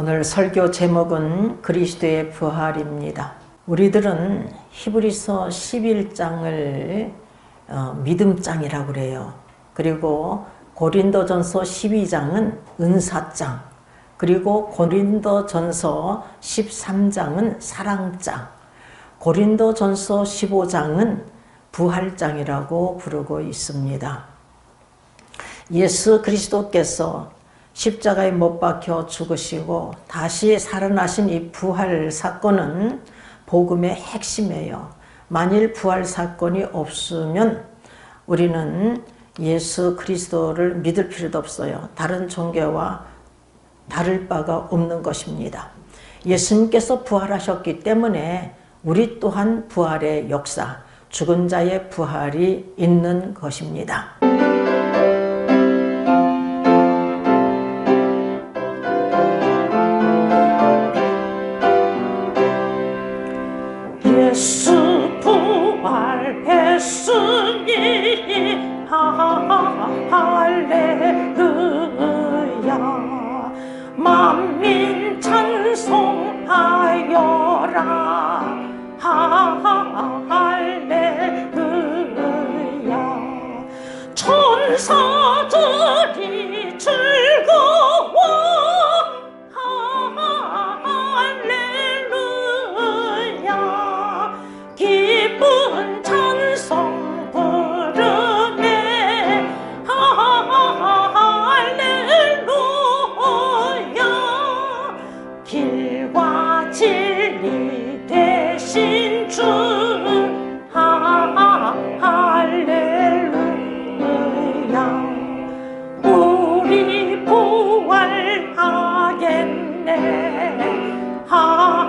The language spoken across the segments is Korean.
오늘 설교 제목은 그리스도의 부활입니다. 우리들은 히브리서 11장을 믿음장이라고 그래요. 그리고 고린도전서 12장은 은사장, 그리고 고린도전서 13장은 사랑장, 고린도전서 15장은 부활장이라고 부르고 있습니다. 예수 그리스도께서 십자가에 못 박혀 죽으시고 다시 살아나신 이 부활 사건은 복음의 핵심이에요. 만일 부활 사건이 없으면 우리는 예수 그리스도를 믿을 필요도 없어요. 다른 종교와 다를 바가 없는 것입니다. 예수님께서 부활하셨기 때문에 우리 또한 부활의 역사, 죽은 자의 부활이 있는 것입니다. 예수 부활했으니 할렐루야. 만민 찬송하여라. 할렐루야. 천사들이 즐거워. 기쁜 찬송 부르네. 할렐루야. 길과 진리 되신 주. 할렐루야. 우리 부활하겠네. 할렐루야.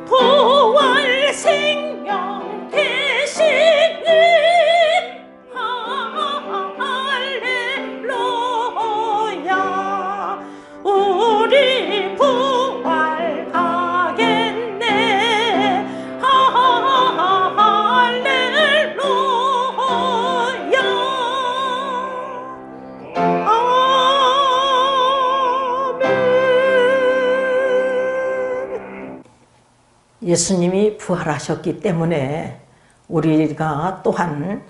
부활 생명 되시니. 할렐루야. 우리 부활하겠네. 예수님이 부활하셨기 때문에 우리가 또한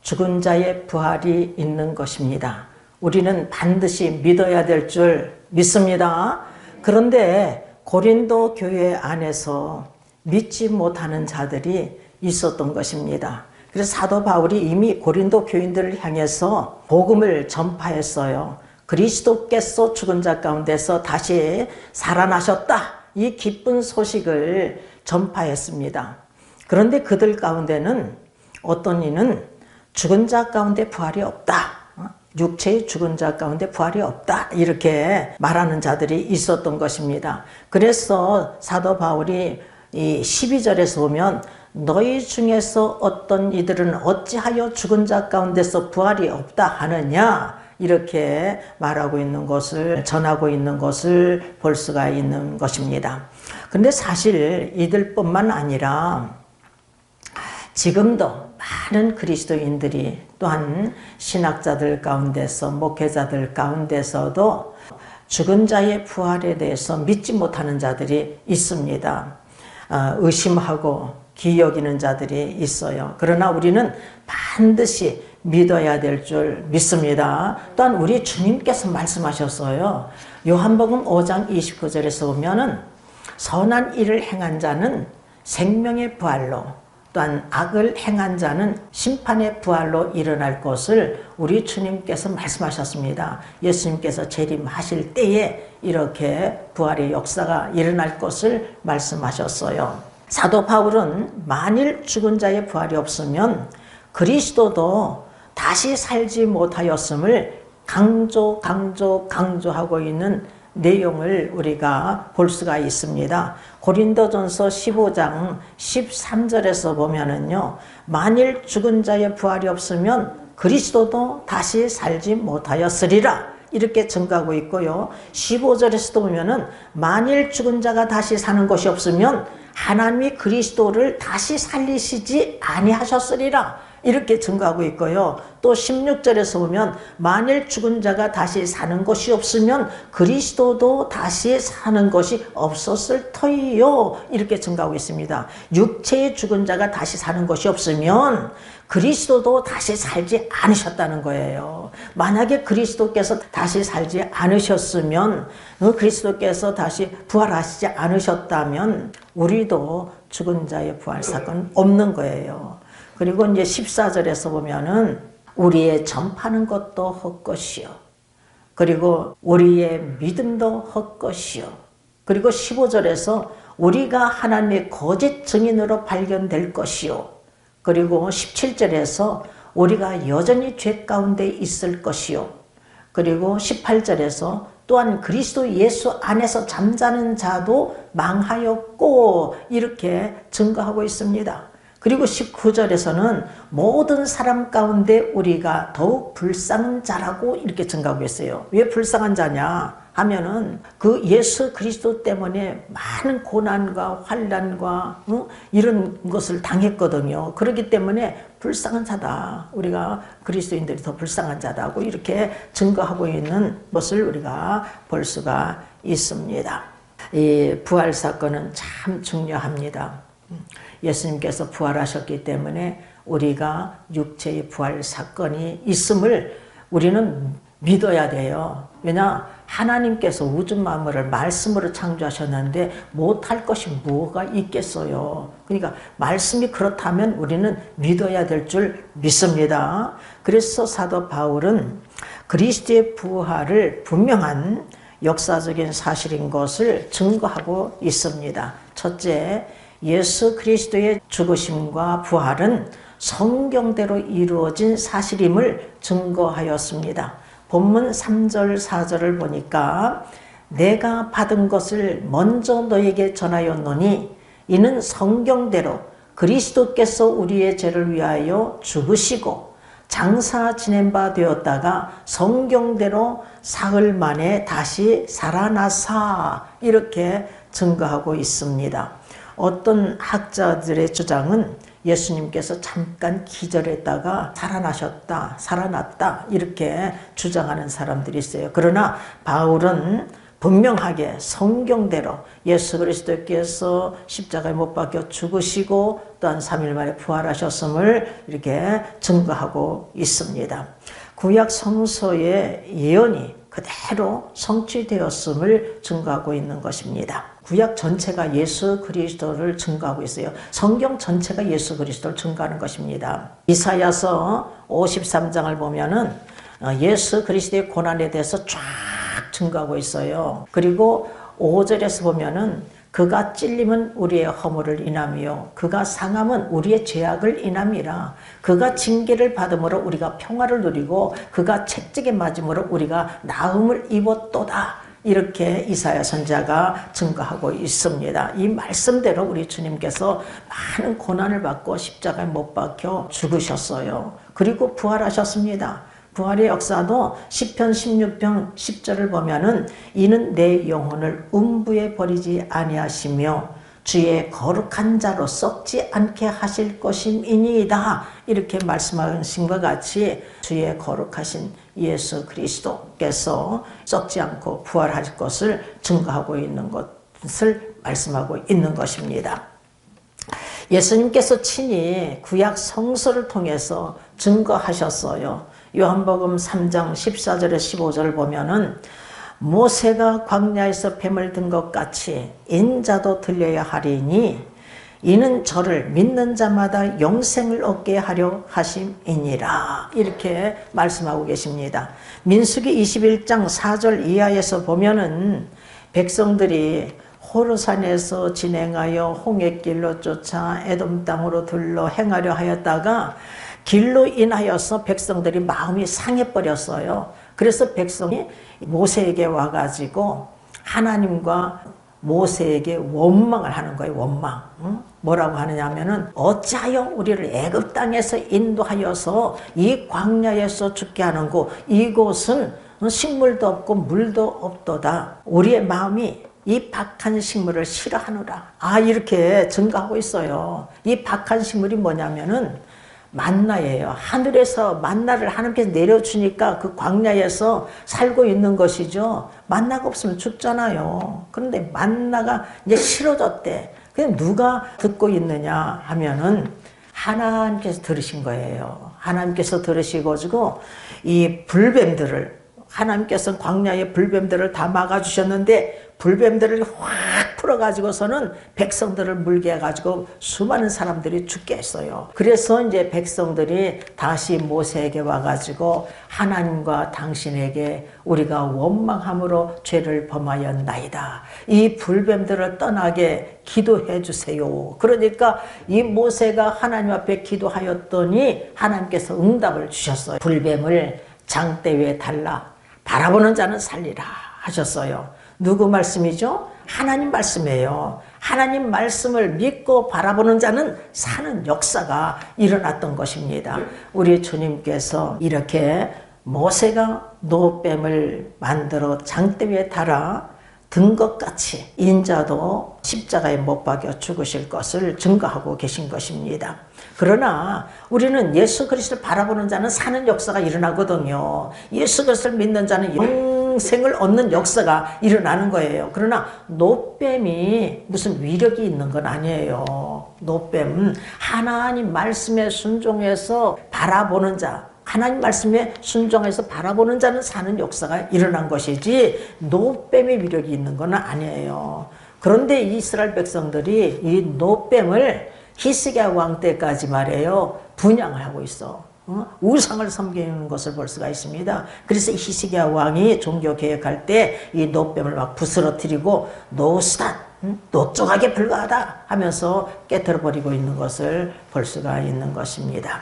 죽은 자의 부활이 있는 것입니다. 우리는 반드시 믿어야 될 줄 믿습니다. 그런데 고린도 교회 안에서 믿지 못하는 자들이 있었던 것입니다. 그래서 사도 바울이 이미 고린도 교인들을 향해서 복음을 전파했어요. 그리스도께서 죽은 자 가운데서 다시 살아나셨다. 이 기쁜 소식을 전파했습니다. 그런데 그들 가운데는 어떤 이는 죽은 자 가운데 부활이 없다. 육체의 죽은 자 가운데 부활이 없다. 이렇게 말하는 자들이 있었던 것입니다. 그래서 사도 바울이 이 12절에서 보면 너희 중에서 어떤 이들은 어찌하여 죽은 자 가운데서 부활이 없다 하느냐. 이렇게 말하고 있는 것을, 전하고 있는 것을 볼 수가 있는 것입니다. 근데 사실 이들뿐만 아니라 지금도 많은 그리스도인들이 또한 신학자들 가운데서, 목회자들 가운데서도 죽은 자의 부활에 대해서 믿지 못하는 자들이 있습니다. 의심하고 기여기는 자들이 있어요. 그러나 우리는 반드시 믿어야 될 줄 믿습니다. 또한 우리 주님께서 말씀하셨어요. 요한복음 5장 29절에서 보면은 선한 일을 행한 자는 생명의 부활로, 또한 악을 행한 자는 심판의 부활로 일어날 것을 우리 주님께서 말씀하셨습니다. 예수님께서 재림하실 때에 이렇게 부활의 역사가 일어날 것을 말씀하셨어요. 사도 바울은 만일 죽은 자의 부활이 없으면 그리스도도 다시 살지 못하였음을 강조하고 있는 내용을 우리가 볼 수가 있습니다. 고린도전서 15장 13절에서 보면은요, 만일 죽은 자의 부활이 없으면 그리스도도 다시 살지 못하였으리라. 이렇게 증가하고 있고요. 15절에서도 보면은 만일 죽은 자가 다시 사는 것이 없으면 하나님이 그리스도를 다시 살리시지 아니하셨으리라. 이렇게 증거하고 있고요. 또 16절에서 보면 만일 죽은 자가 다시 사는 것이 없으면 그리스도도 다시 사는 것이 없었을 터이요. 이렇게 증거하고 있습니다. 육체의 죽은 자가 다시 사는 것이 없으면 그리스도도 다시 살지 않으셨다는 거예요. 만약에 그리스도께서 다시 살지 않으셨으면, 그리스도께서 다시 부활하시지 않으셨다면 우리도 죽은 자의 부활 사건은 없는 거예요. 그리고 이제 14절에서 보면은 우리의 전파는 것도 헛것이요. 그리고 우리의 믿음도 헛것이요. 그리고 15절에서 우리가 하나님의 거짓 증인으로 발견될 것이요. 그리고 17절에서 우리가 여전히 죄 가운데 있을 것이요. 그리고 18절에서 또한 그리스도 예수 안에서 잠자는 자도 망하였고 이렇게 증거하고 있습니다. 그리고 19절에서는 모든 사람 가운데 우리가 더욱 불쌍한 자라고 이렇게 증거하고 있어요. 왜 불쌍한 자냐 하면은 그 예수 그리스도 때문에 많은 고난과 환난과 이런 것을 당했거든요. 그렇기 때문에 불쌍한 자다. 우리가 그리스도인들이 더 불쌍한 자다고 이렇게 증거하고 있는 것을 우리가 볼 수가 있습니다. 이 부활 사건은 참 중요합니다. 예수님께서 부활하셨기 때문에 우리가 육체의 부활 사건이 있음을 우리는 믿어야 돼요. 왜냐? 하나님께서 우주 만물을 말씀으로 창조하셨는데 못할 것이 뭐가 있겠어요. 그러니까 말씀이 그렇다면 우리는 믿어야 될 줄 믿습니다. 그래서 사도 바울은 그리스도의 부활을 분명한 역사적인 사실인 것을 증거하고 있습니다. 첫째, 예수 그리스도의 죽으심과 부활은 성경대로 이루어진 사실임을 증거하였습니다. 본문 3절 4절을 보니까 내가 받은 것을 먼저 너에게 전하였노니 이는 성경대로 그리스도께서 우리의 죄를 위하여 죽으시고 장사 지낸 바 되었다가 성경대로 사흘 만에 다시 살아나사 이렇게 증거하고 있습니다. 어떤 학자들의 주장은 예수님께서 잠깐 기절했다가 살아나셨다, 살아났다 이렇게 주장하는 사람들이 있어요. 그러나 바울은 분명하게 성경대로 예수 그리스도께서 십자가에 못 박혀 죽으시고 또한 3일 만에 부활하셨음을 이렇게 증거하고 있습니다. 구약 성서의 예언이 그대로 성취되었음을 증거하고 있는 것입니다. 구약 전체가 예수 그리스도를 증거하고 있어요. 성경 전체가 예수 그리스도를 증거하는 것입니다. 이사야서 53장을 보면은 예수 그리스도의 고난에 대해서 쫙 증거하고 있어요. 그리고 5절에서 보면은 그가 찔림은 우리의 허물을 인함이요 그가 상함은 우리의 죄악을 인함이라. 그가 징계를 받음으로 우리가 평화를 누리고 그가 채찍에 맞음으로 우리가 나음을 입었도다. 이렇게 이사야 선지자가 증거하고 있습니다. 이 말씀대로 우리 주님께서 많은 고난을 받고 십자가에 못 박혀 죽으셨어요. 그리고 부활하셨습니다. 부활의 역사도 시편 16편 10절을 보면은 이는 내 영혼을 음부에 버리지 아니하시며 주의 거룩한 자로 썩지 않게 하실 것임이니이다. 이렇게 말씀하신 것 같이 주의 거룩하신 예수 그리스도께서 썩지 않고 부활할 것을 증거하고 있는 것을 말씀하고 있는 것입니다. 예수님께서 친히 구약 성서를 통해서 증거하셨어요. 요한복음 3장 14절에 15절을 보면은 모세가 광야에서 뱀을 든 것 같이 인자도 들려야 하리니 이는 저를 믿는 자마다 영생을 얻게 하려 하심이니라. 이렇게 말씀하고 계십니다. 민수기 21장 4절 이하에서 보면은 백성들이 호르산에서 진행하여 홍해길로 쫓아 에돔 땅으로 들러 행하려 하였다가 길로 인하여서 백성들이 마음이 상해버렸어요. 그래서 백성이 모세에게 와가지고 하나님과 모세에게 원망을 하는 거예요. 원망. 뭐라고 하느냐 하면은 어찌하여 우리를 애굽 땅에서 인도하여서 이 광야에서 죽게 하는고 이곳은 식물도 없고 물도 없도다. 우리의 마음이 이 박한 식물을 싫어하노라. 이렇게 증거하고 있어요. 이 박한 식물이 뭐냐면은 만나예요. 하늘에서 만나를 하나님께서 내려주니까 그 광야에서 살고 있는 것이죠. 만나가 없으면 죽잖아요. 그런데 만나가 이제 싫어졌대. 그럼 누가 듣고 있느냐 하면은 하나님께서 들으신 거예요. 하나님께서 들으시고 이 불뱀들을, 하나님께서 광야의 불뱀들을 다 막아주셨는데 불뱀들을 확 풀어가지고서는 백성들을 물게 해가지고 수많은 사람들이 죽게 했어요. 그래서 이제 백성들이 다시 모세에게 와가지고 하나님과 당신에게 우리가 원망함으로 죄를 범하였나이다. 이 불뱀들을 떠나게 기도해 주세요. 그러니까 이 모세가 하나님 앞에 기도하였더니 하나님께서 응답을 주셨어요. 불뱀을 장대 위에 달라 바라보는 자는 살리라 하셨어요. 누구 말씀이죠? 하나님 말씀이에요. 하나님 말씀을 믿고 바라보는 자는 사는 역사가 일어났던 것입니다. 우리 주님께서 이렇게 모세가 노뱀을 만들어 장대 위에 달아 든 것 같이 인자도 십자가에 못 박여 죽으실 것을 증거하고 계신 것입니다. 그러나 우리는 예수 그리스도를 바라보는 자는 사는 역사가 일어나거든요. 예수 그리스도를 믿는 자는 영생을 얻는 역사가 일어나는 거예요. 그러나 노뱀이 무슨 위력이 있는 건 아니에요. 노뱀, 하나님 말씀에 순종해서 바라보는 자, 하나님 말씀에 순종해서 바라보는 자는 사는 역사가 일어난 것이지 노뱀의 위력이 있는 건 아니에요. 그런데 이스라엘 백성들이 이 노뱀을 히스기야 왕 때까지 말이에요. 분양을 하고 있어. 우상을 섬기는 것을 볼 수가 있습니다. 그래서 히스기야 왕이 종교 개혁할 때 이 노뱀을 막 부스러뜨리고 노수단, 노쪽하게 불과하다 하면서 깨뜨려 버리고 있는 것을 볼 수가 있는 것입니다.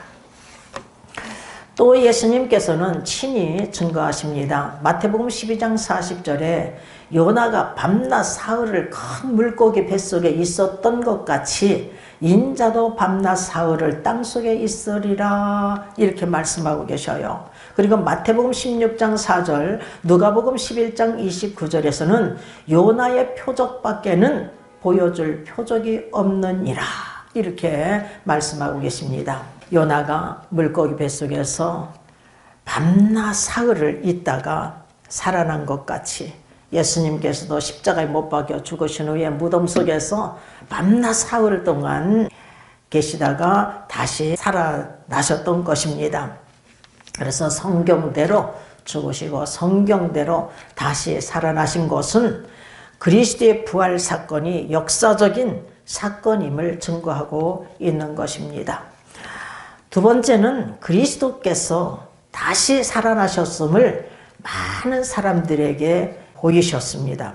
또 예수님께서는 친히 증거하십니다. 마태복음 12장 40절에 요나가 밤낮 사흘을 큰 물고기 뱃속에 있었던 것 같이 인자도 밤낮 사흘을 땅속에 있으리라 이렇게 말씀하고 계셔요. 그리고 마태복음 16장 4절, 누가복음 11장 29절에서는 요나의 표적밖에는 보여줄 표적이 없느니라 이렇게 말씀하고 계십니다. 요나가 물고기 뱃속에서 밤낮 사흘을 있다가 살아난 것 같이 예수님께서도 십자가에 못 박혀 죽으신 후에 무덤 속에서 밤낮 사흘 동안 계시다가 다시 살아나셨던 것입니다. 그래서 성경대로 죽으시고 성경대로 다시 살아나신 것은 그리스도의 부활 사건이 역사적인 사건임을 증거하고 있는 것입니다. 두 번째는 그리스도께서 다시 살아나셨음을 많은 사람들에게 보이셨습니다.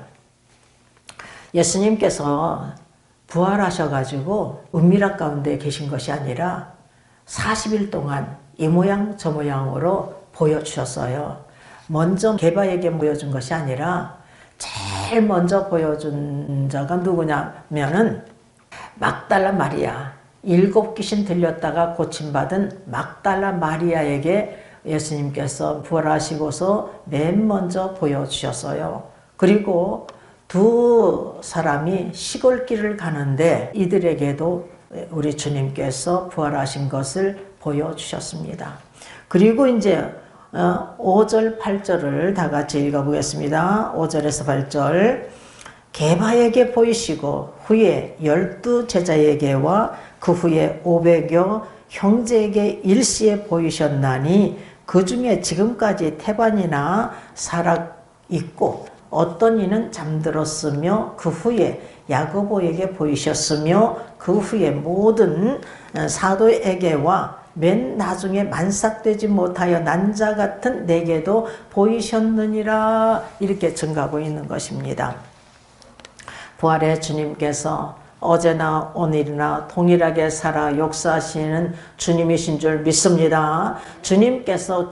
예수님께서 부활하셔가지고 은밀한 가운데 계신 것이 아니라 40일 동안 이 모양 저 모양으로 보여주셨어요. 먼저 게바에게 보여준 것이 아니라 제일 먼저 보여준 자가 누구냐면은 막달라 마리아, 7 귀신 들렸다가 고침받은 막달라 마리아에게 예수님께서 부활하시고서 맨 먼저 보여주셨어요. 그리고 두 사람이 시골길을 가는데 이들에게도 우리 주님께서 부활하신 것을 보여주셨습니다. 그리고 이제 5절 8절을 다 같이 읽어보겠습니다. 5절에서 8절 게바에게 보이시고 후에 12 제자에게와 그 후에 500여 형제에게 일시에 보이셨나니 그 중에 지금까지 태반이나 사락 있고 어떤 이는 잠들었으며 그 후에 야고보에게 보이셨으며 그 후에 모든 사도에게와 맨 나중에 만삭되지 못하여 난 자 같은 내게도 보이셨느니라 이렇게 증가하고 있는 것입니다. 부활의 주님께서 어제나 오늘이나 동일하게 살아 역사하시는 주님이신 줄 믿습니다. 주님께서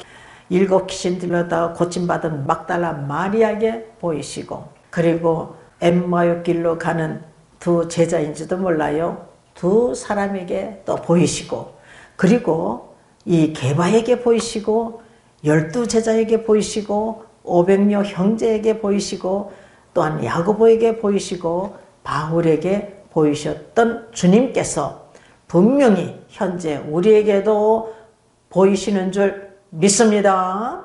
7 귀신 들렸다가 고침받은 막달라 마리아에게 보이시고 그리고 엠마오 길로 가는 두 제자인지도 몰라요. 두 사람에게 또 보이시고 그리고 이 게바에게 보이시고 12 제자에게 보이시고 500여 형제에게 보이시고 또한 야고보에게 보이시고 바울에게 보이셨던 주님께서 분명히 현재 우리에게도 보이시는 줄 믿습니다.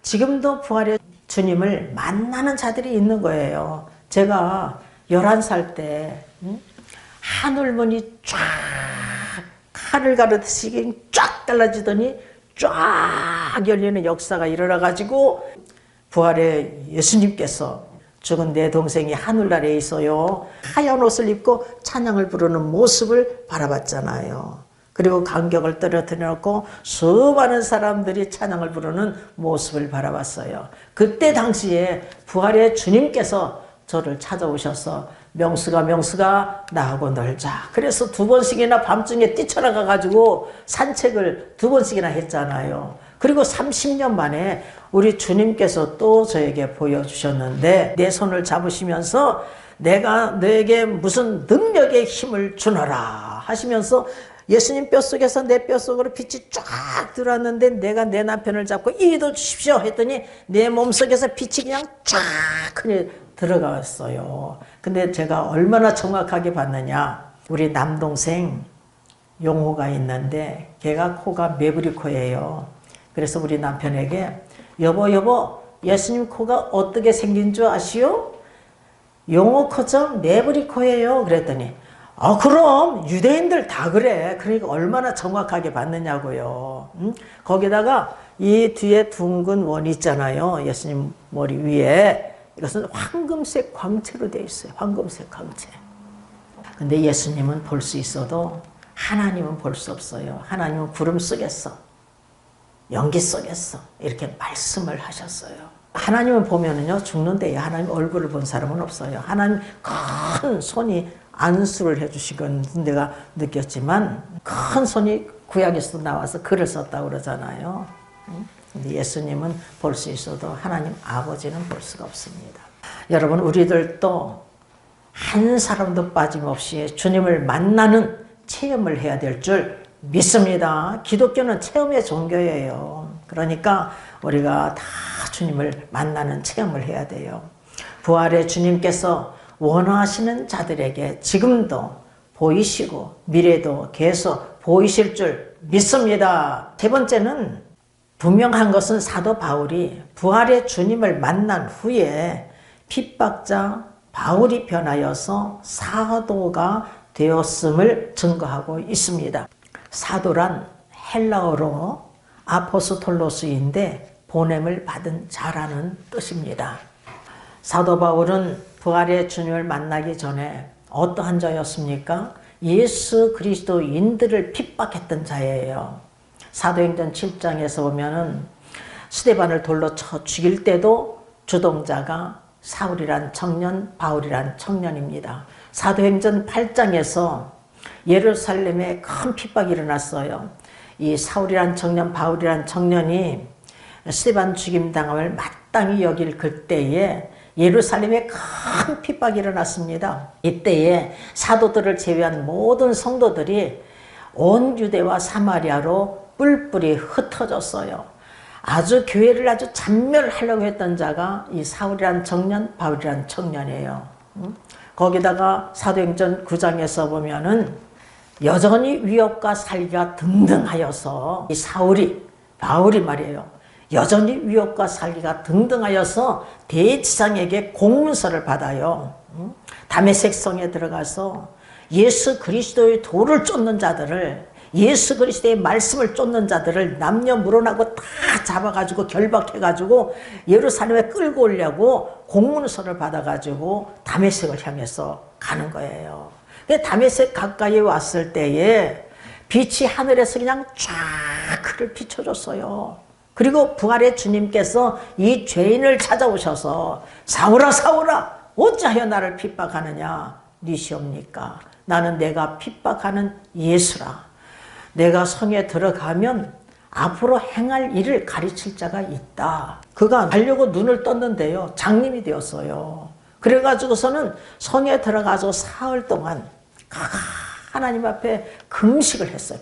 지금도 부활의 주님을 만나는 자들이 있는 거예요. 제가 11살 때 하늘문이 쫙 칼을 가르듯이 쫙 달라지더니 쫙 열리는 역사가 일어나가지고 부활의 예수님께서 죽은 내 동생이 하늘나라에 있어요. 하얀 옷을 입고 찬양을 부르는 모습을 바라봤잖아요. 그리고 간격을 떨어뜨려 놓고 수많은 사람들이 찬양을 부르는 모습을 바라봤어요. 그때 당시에 부활의 주님께서 저를 찾아오셔서 명수가 나하고 놀자. 그래서 2번씩이나 밤중에 뛰쳐나가 가지고 산책을 2번씩이나 했잖아요. 그리고 30년 만에 우리 주님께서 또 저에게 보여주셨는데 내 손을 잡으시면서 내가 너에게 무슨 능력의 힘을 주노라 하시면서 예수님 뼛속에서 내 뼛속으로 빛이 쫙 들어왔는데 내가 내 남편을 잡고 이도 주십시오 했더니 내 몸속에서 빛이 그냥 쫙 들어갔어요. 근데 제가 얼마나 정확하게 봤느냐, 우리 남동생 용호가 있는데 걔가 코가 매부리 코예요. 그래서 우리 남편에게 여보 예수님 코가 어떻게 생긴 줄 아시오? 용호 코처럼 매부리 코예요. 그랬더니 그럼 유대인들 다 그래. 그러니까 얼마나 정확하게 봤느냐고요. 거기다가 이 뒤에 둥근 원이 있잖아요. 예수님 머리 위에. 이것은 황금색 광채로 되어 있어요. 황금색 광채. 근데 예수님은 볼 수 있어도 하나님은 볼 수 없어요. 하나님은 구름 속에서, 연기 속에서 이렇게 말씀을 하셨어요. 하나님은 보면은요, 죽는데 하나님 얼굴을 본 사람은 없어요. 하나님 큰 손이 안수를 해주시건 내가 느꼈지만 큰 손이 구약에서 나와서 글을 썼다고 그러잖아요. 근데 예수님은 볼 수 있어도 하나님 아버지는 볼 수가 없습니다. 여러분, 우리들도 한 사람도 빠짐없이 주님을 만나는 체험을 해야 될 줄 믿습니다. 기독교는 체험의 종교예요. 그러니까 우리가 다 주님을 만나는 체험을 해야 돼요. 부활의 주님께서 원하시는 자들에게 지금도 보이시고 미래도 계속 보이실 줄 믿습니다. 세 번째는 분명한 것은 사도 바울이 부활의 주님을 만난 후에 핍박자 바울이 변하여서 사도가 되었음을 증거하고 있습니다. 사도란 헬라어로 아포스톨로스인데 보냄을 받은 자라는 뜻입니다. 사도 바울은 부활의 주님을 만나기 전에 어떠한 자였습니까? 예수 그리스도인들을 핍박했던 자예요. 사도행전 7장에서 보면은 스데반을 돌로 쳐 죽일 때도 주동자가 사울이란 청년, 바울이란 청년입니다. 사도행전 8장에서 예루살렘에 큰 핍박이 일어났어요. 이 사울이란 청년, 바울이란 청년이 스데반 죽임당함을 마땅히 여길 그때에 예루살렘에 큰 핍박이 일어났습니다. 이때에 사도들을 제외한 모든 성도들이 온 유대와 사마리아로 뿔뿔이 흩어졌어요. 아주 교회를 아주 잔멸하려고 했던 자가 이 사울이란 청년, 바울이란 청년이에요. 거기다가 사도행전 9장에서 보면은 여전히 위협과 살기가 등등하여서 이 사울이, 바울이 말이에요. 여전히 위협과 살기가 등등하여서 대지상에게 공문서를 받아요. 다메섹 성에 들어가서 예수 그리스도의 도를 쫓는 자들을, 예수 그리스도의 말씀을 쫓는 자들을 남녀물어나고 다 잡아가지고 결박해가지고 예루살렘에 끌고 오려고 공문서를 받아가지고 다메섹을 향해서 가는 거예요. 다메섹 가까이 왔을 때에 빛이 하늘에서 그냥 쫙 그를 비춰줬어요. 그리고 부활의 주님께서 이 죄인을 찾아오셔서 사울아 사울아 어찌하여 나를 핍박하느냐. 니시옵니까? 나는 내가 핍박하는 예수라. 내가 성에 들어가면 앞으로 행할 일을 가르칠 자가 있다. 그가 가려고 눈을 떴는데요. 장님이 되었어요. 그래가지고서는 성에 들어가서 사흘 동안 하나님 앞에 금식을 했어요.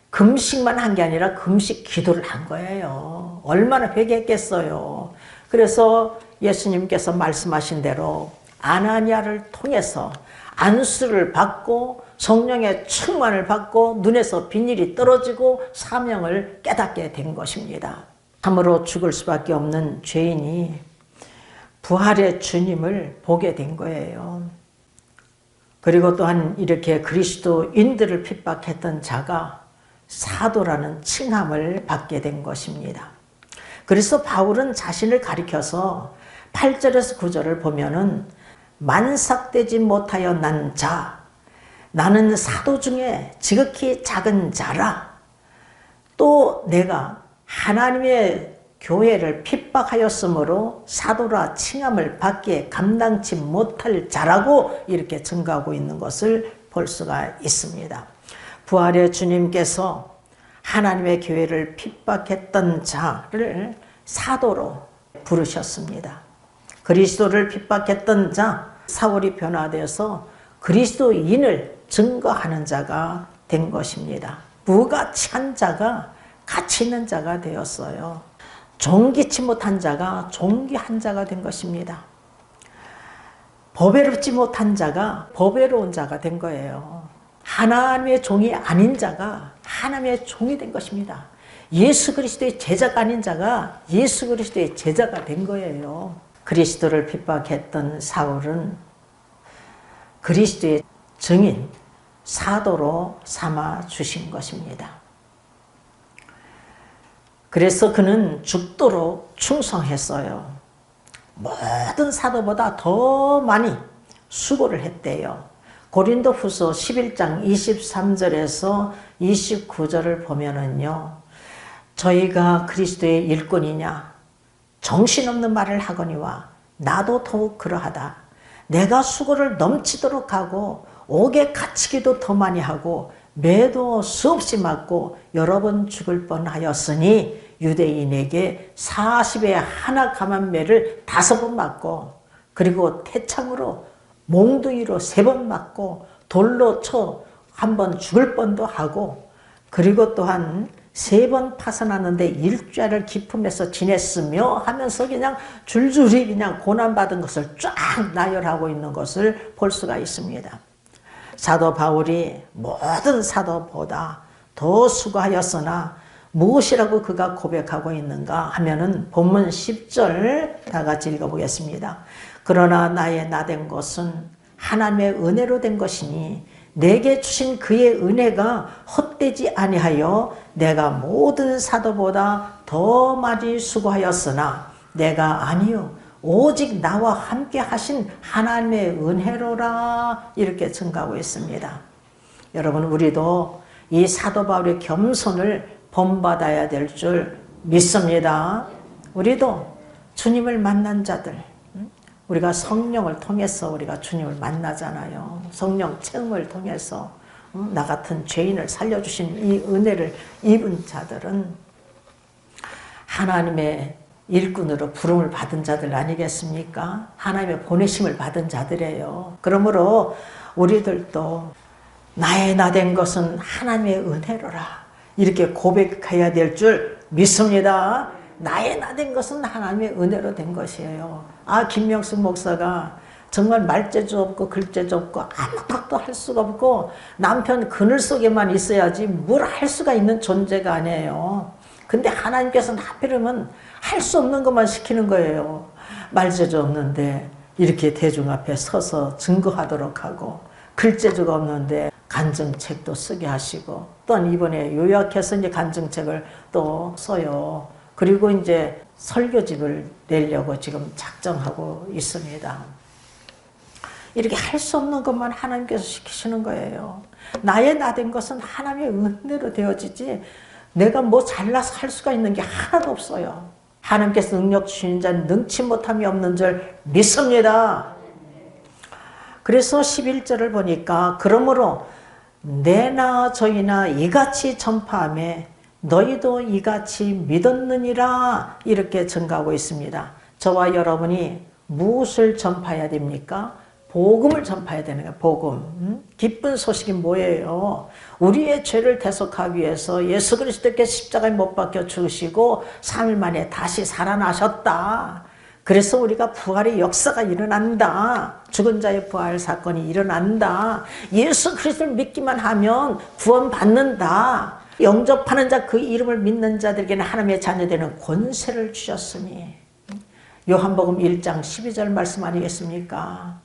금식만 한 게 아니라 금식 기도를 한 거예요. 얼마나 회개했겠어요. 그래서 예수님께서 말씀하신 대로 아나니아를 통해서 안수를 받고 성령의 충만을 받고 눈에서 비닐이 떨어지고 사명을 깨닫게 된 것입니다. 참으로 죽을 수밖에 없는 죄인이 부활의 주님을 보게 된 거예요. 그리고 또한 이렇게 그리스도인들을 핍박했던 자가 사도라는 칭함을 받게 된 것입니다. 그래서 바울은 자신을 가리켜서 8절에서 9절을 보면은 만삭되지 못하여 난 자, 나는 사도 중에 지극히 작은 자라. 또 내가 하나님의 교회를 핍박하였으므로 사도라 칭함을 받기에 감당치 못할 자라고 이렇게 증거하고 있는 것을 볼 수가 있습니다. 부활의 주님께서 하나님의 교회를 핍박했던 자를 사도로 부르셨습니다. 그리스도를 핍박했던 자, 사울이 변화되어서 그리스도인을 증거하는 자가 된 것입니다. 무가치한 자가 가치 있는 자가 되었어요. 존귀치 못한 자가 존귀한 자가 된 것입니다. 보배롭지 못한 자가 보배로운 자가 된 거예요. 하나님의 종이 아닌 자가 하나님의 종이 된 것입니다. 예수 그리스도의 제자가 아닌 자가 예수 그리스도의 제자가 된 거예요. 그리스도를 핍박했던 사울은 그리스도의 증인, 사도로 삼아 주신 것입니다. 그래서 그는 죽도록 충성했어요. 모든 사도보다 더 많이 수고를 했대요. 고린도후서 11장 23절에서 29절을 보면은요, 저희가 그리스도의 일꾼이냐 정신없는 말을 하거니와 나도 더욱 그러하다. 내가 수고를 넘치도록 하고 옥에 갇히기도 더 많이 하고 매도 수없이 맞고 여러 번 죽을 뻔하였으니 유대인에게 40에 하나 감한 매를 5번 맞고 그리고 태창으로 몽둥이로 3번 맞고 돌로 쳐 1번 죽을 뻔도 하고 그리고 또한 3번 파산하는데 일주일을 기품에서 지냈으며 하면서 그냥 줄줄이 그냥 고난받은 것을 쫙 나열하고 있는 것을 볼 수가 있습니다. 사도 바울이 모든 사도보다 더 수고하였으나 무엇이라고 그가 고백하고 있는가 하면은 본문 10절 다 같이 읽어보겠습니다. 그러나 나의 나된 것은 하나님의 은혜로 된 것이니 내게 주신 그의 은혜가 헛되지 아니하여 내가 모든 사도보다 더 많이 수고하였으나 내가 아니요 오직 나와 함께 하신 하나님의 은혜로라 이렇게 증가하고 있습니다. 여러분 우리도 이 사도 바울의 겸손을 본받아야 될 줄 믿습니다. 우리도 주님을 만난 자들, 우리가 성령을 통해서 우리가 주님을 만나잖아요. 성령 체험을 통해서 나 같은 죄인을 살려주신 이 은혜를 입은 자들은 하나님의 일꾼으로 부름을 받은 자들 아니겠습니까? 하나님의 보내심을 받은 자들이에요. 그러므로 우리들도 나의 나 된 것은 하나님의 은혜로라 이렇게 고백해야 될 줄 믿습니다. 나의 나 된 것은 하나님의 은혜로 된 것이에요. 김명숙 목사가 정말 말재주 없고 글재주 없고 아무것도 할 수가 없고 남편 그늘 속에만 있어야지 뭘 할 수가 있는 존재가 아니에요. 근데 하나님께서는 하필이면 할 수 없는 것만 시키는 거예요. 말재주 없는데 이렇게 대중 앞에 서서 증거하도록 하고 글재주가 없는데 간증책도 쓰게 하시고 또한 이번에 요약해서 이제 간증책을 또 써요. 그리고 이제 설교집을 내려고 지금 작정하고 있습니다. 이렇게 할 수 없는 것만 하나님께서 시키시는 거예요. 나의 나 된 것은 하나님의 은혜로 되어지지 내가 뭐 잘나서 할 수가 있는 게 하나도 없어요. 하나님께서 능력 주시는 자는 능치 못함이 없는 줄 믿습니다. 그래서 11절을 보니까 그러므로 내나 저희나 이같이 전파하며 너희도 이같이 믿었느니라 이렇게 증가하고 있습니다. 저와 여러분이 무엇을 전파해야 됩니까? 복음을 전파해야 되는 거예요. 복음. 기쁜 소식이 뭐예요? 우리의 죄를 대속하기 위해서 예수 그리스도께 십자가에 못 박혀 죽으시고 3일 만에 다시 살아나셨다. 그래서 우리가 부활의 역사가 일어난다. 죽은 자의 부활 사건이 일어난다. 예수 그리스도를 믿기만 하면 구원받는다. 영접하는 자, 그 이름을 믿는 자들에게는 하나님의 자녀되는 권세를 주셨으니. 요한복음 1장 12절 말씀 아니겠습니까?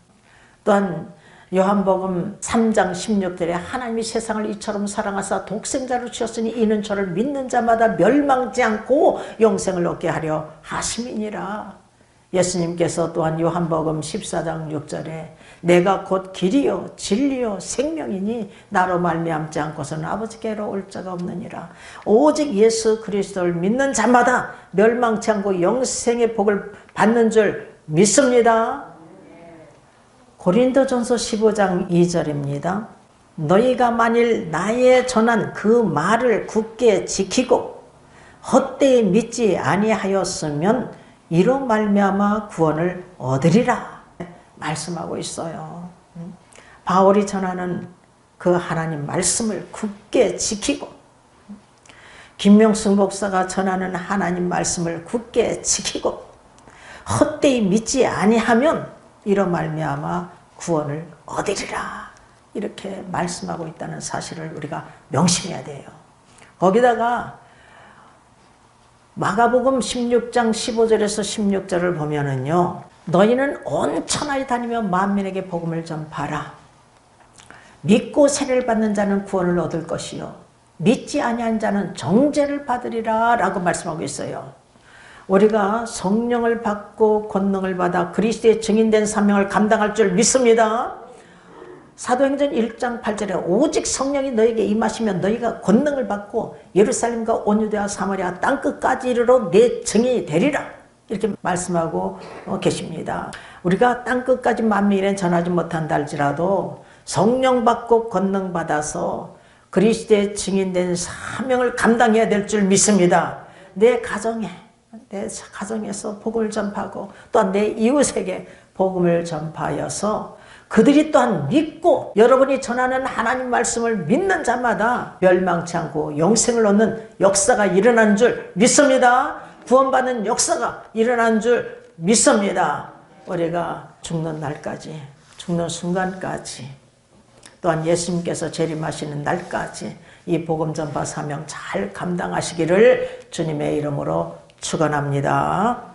또한 요한복음 3장 16절에 하나님이 세상을 이처럼 사랑하사 독생자를 주셨으니 이는 저를 믿는 자마다 멸망지 않고 영생을 얻게 하려 하심이니라. 예수님께서 또한 요한복음 14장 6절에 내가 곧 길이요 진리요 생명이니 나로 말미암지 않고서는 아버지께로 올 자가 없느니라. 오직 예수 그리스도를 믿는 자마다 멸망치 않고 영생의 복을 받는 줄 믿습니다. 고린도전서 15장 2절입니다. 너희가 만일 나의 전한 그 말을 굳게 지키고 헛되이 믿지 아니하였으면 이로 말미암아 구원을 얻으리라 말씀하고 있어요. 바울이 전하는 그 하나님 말씀을 굳게 지키고 김명숙 목사가 전하는 하나님 말씀을 굳게 지키고 헛되이 믿지 아니하면 이로 말미암아 구원을 얻으리라 이렇게 말씀하고 있다는 사실을 우리가 명심해야 돼요. 거기다가 마가복음 16장 15절에서 16절을 보면은요, 너희는 온 천하에 다니며 만민에게 복음을 전파하라. 믿고 세례를 받는 자는 구원을 얻을 것이요 믿지 아니한 자는 정죄를 받으리라 라고 말씀하고 있어요. 우리가 성령을 받고 권능을 받아 그리스도의 증인된 사명을 감당할 줄 믿습니다. 사도행전 1장 8절에 오직 성령이 너에게 임하시면 너희가 권능을 받고 예루살렘과 온 유대와 사마리아 땅끝까지 이르러 내 증인이 되리라 이렇게 말씀하고 계십니다. 우리가 땅끝까지 만민에 전하지 못한다 할지라도 성령 받고 권능 받아서 그리스도의 증인된 사명을 감당해야 될 줄 믿습니다. 내 가정에서 복음을 전파하고 또한 내 이웃에게 복음을 전파하여서 그들이 또한 믿고 여러분이 전하는 하나님 말씀을 믿는 자마다 멸망치 않고 영생을 얻는 역사가 일어나는 줄 믿습니다. 구원받는 역사가 일어나는 줄 믿습니다. 우리가 죽는 날까지, 죽는 순간까지, 또한 예수님께서 재림하시는 날까지 이 복음 전파 사명 잘 감당하시기를 주님의 이름으로 축원합니다.